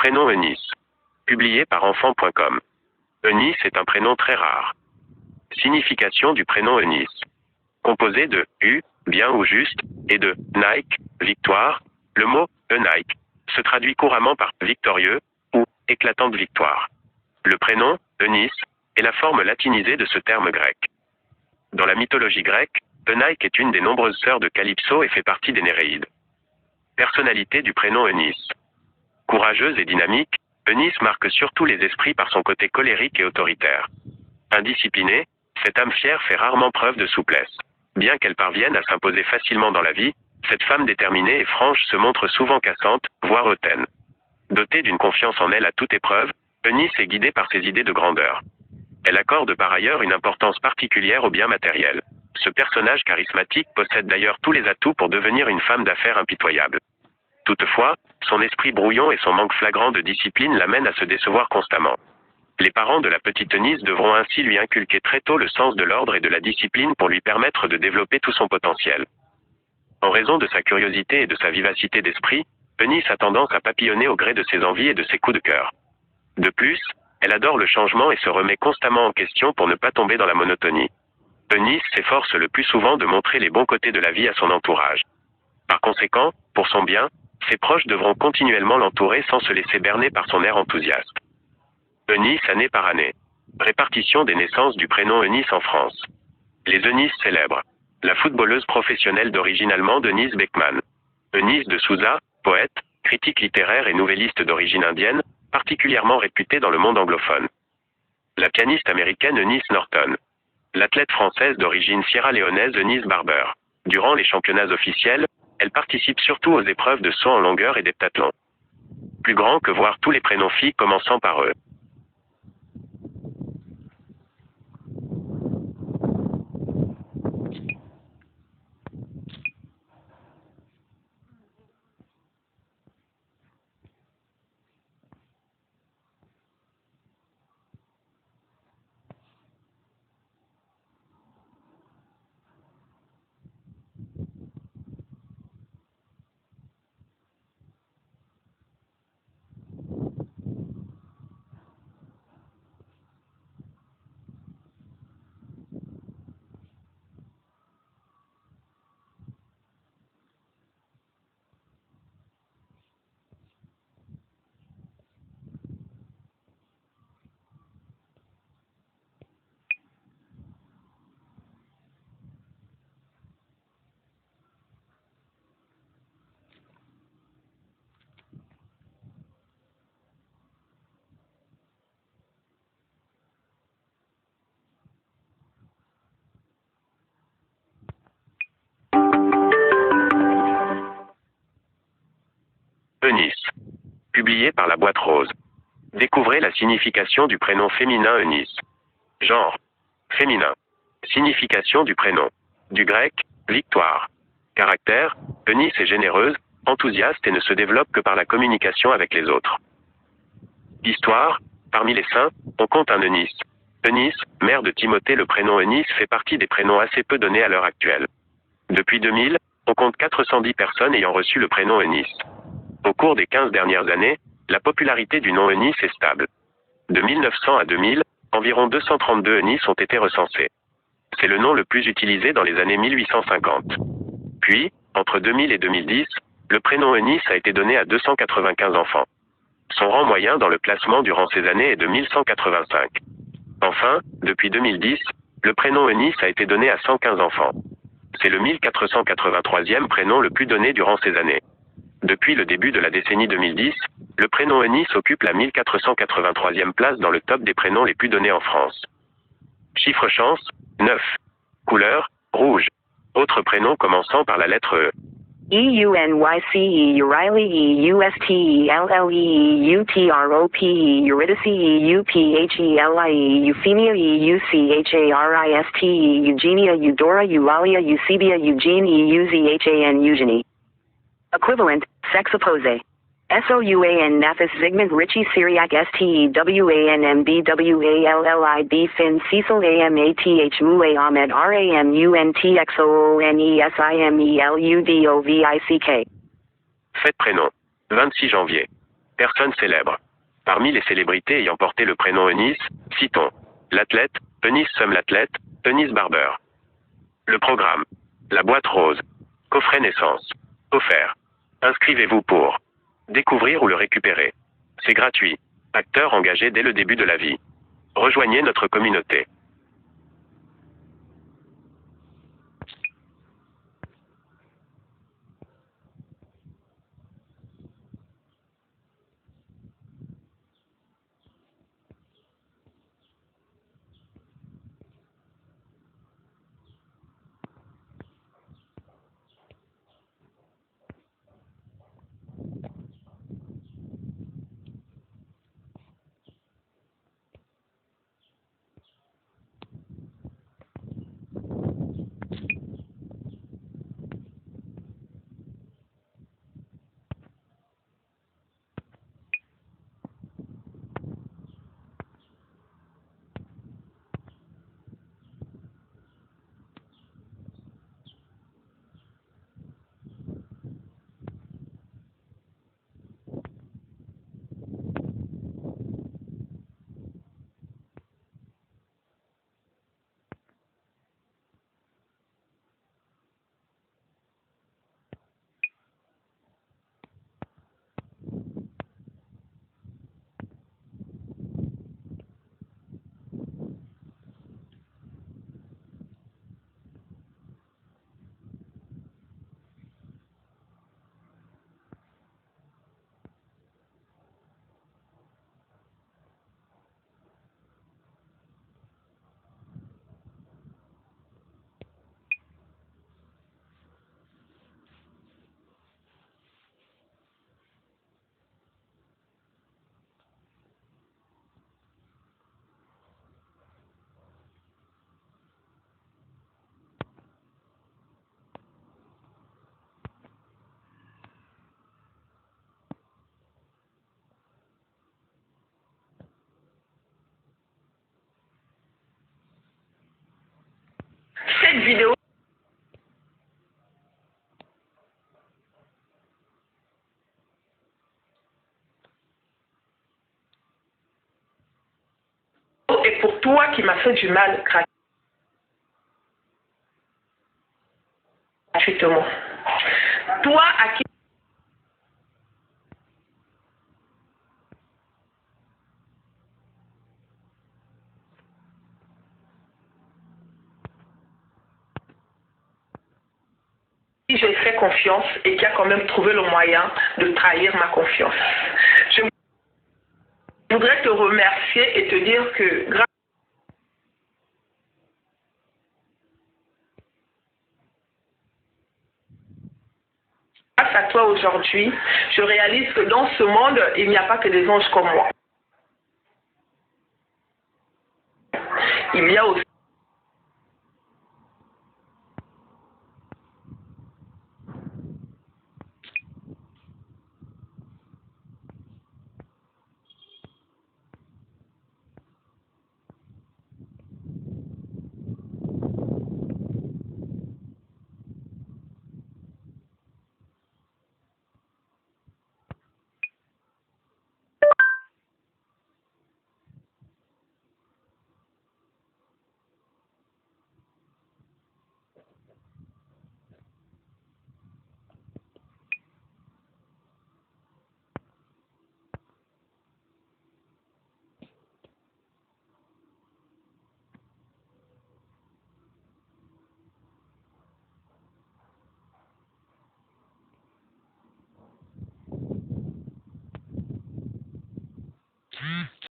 Prénom Eunice. Publié par enfant.com. Eunice est un prénom très rare. Signification du prénom Eunice. Composé de U, bien ou juste, et de Nike, victoire, le mot Nike se traduit couramment par victorieux ou éclatante victoire. Le prénom Eunice est la forme latinisée de ce terme grec. Dans la mythologie grecque, Eunike est une des nombreuses sœurs de Calypso et fait partie des Néréides. Personnalité du prénom Eunice. Courageuse et dynamique, Eunice marque surtout les esprits par son côté colérique et autoritaire. Indisciplinée, cette âme fière fait rarement preuve de souplesse. Bien qu'elle parvienne à s'imposer facilement dans la vie, cette femme déterminée et franche se montre souvent cassante, voire hautaine. Dotée d'une confiance en elle à toute épreuve, Eunice est guidée par ses idées de grandeur. Elle accorde par ailleurs une importance particulière au bien matériel. Ce personnage charismatique possède d'ailleurs tous les atouts pour devenir une femme d'affaires impitoyable. Toutefois, son esprit brouillon et son manque flagrant de discipline l'amènent à se décevoir constamment. Les parents de la petite Eunice devront ainsi lui inculquer très tôt le sens de l'ordre et de la discipline pour lui permettre de développer tout son potentiel. En raison de sa curiosité et de sa vivacité d'esprit, Eunice a tendance à papillonner au gré de ses envies et de ses coups de cœur. De plus, elle adore le changement et se remet constamment en question pour ne pas tomber dans la monotonie. Eunice s'efforce le plus souvent de montrer les bons côtés de la vie à son entourage. Par conséquent, pour son bien, ses proches devront continuellement l'entourer sans se laisser berner par son air enthousiaste. Eunice année par année. Répartition des naissances du prénom Eunice en France. Les Eunice célèbres. La footballeuse professionnelle d'origine allemande Eunice Beckmann. Eunice de Souza, poète, critique littéraire et nouvelliste d'origine indienne, particulièrement réputée dans le monde anglophone. La pianiste américaine Eunice Norton. L'athlète française d'origine sierra-léonaise Eunice Barber. Durant les championnats officiels, elle participe surtout aux épreuves de saut en longueur et d'heptathlon. Plus grand que voir tous les prénoms filles commençant par eux. Eunice. Publié par la Boîte Rose. Découvrez la signification du prénom féminin Eunice. Genre. Féminin. Signification du prénom. Du grec, victoire. Caractère, Eunice est généreuse, enthousiaste et ne se développe que par la communication avec les autres. Histoire, parmi les saints, on compte un Eunice. Eunice, mère de Timothée. Le prénom Eunice fait partie des prénoms assez peu donnés à l'heure actuelle. Depuis 2000, on compte 410 personnes ayant reçu le prénom Eunice. Au cours des 15 dernières années, la popularité du nom Eunice est stable. De 1900 à 2000, environ 232 Eunice ont été recensés. C'est le nom le plus utilisé dans les années 1850. Puis, entre 2000 et 2010, le prénom Eunice a été donné à 295 enfants. Son rang moyen dans le classement durant ces années est de 1185. Enfin, depuis 2010, le prénom Eunice a été donné à 115 enfants. C'est le 1483e prénom le plus donné durant ces années. Depuis le début de la décennie 2010, le prénom Eunice occupe la 1483e place dans le top des prénoms les plus donnés en France. Chiffre chance, 9. Couleur, rouge. Autres prénoms commençant par la lettre E. EUNYCE, Euryale, EUSTELLE, EUTROPE, Eurydice, EUPHELIE, Euphemia, EUCHARISTE, Eugenia, Eudora, Eulalia, Eusebia, Eugene, EUZHAN, Eugenie. Equivalent, sex opposé. SOUAN Nathis Zygmunt Richie Syriac STEWANMBWALLIB Finn Cecil AMATH Moulay Ahmed RAMUNTXOONESIMELUDOVICK. Fête prénom. 26 janvier. Personnes célèbres. Parmi les célébrités ayant porté le prénom Eunice, citons l'athlète, Eunice Somme l'athlète, Eunice Barber. Le programme. La boîte rose. Coffret naissance. Offert. Inscrivez-vous pour découvrir ou le récupérer. C'est gratuit. Acteur engagé dès le début de la vie. Rejoignez notre communauté. Cette vidéo est pour toi qui m'as fait du mal gratuitement. Toi à qui j'ai fait confiance et qui a quand même trouvé le moyen de trahir ma confiance. Je voudrais te remercier et te dire que grâce à toi aujourd'hui, je réalise que dans ce monde, il n'y a pas que des anges comme moi. Il y a aussi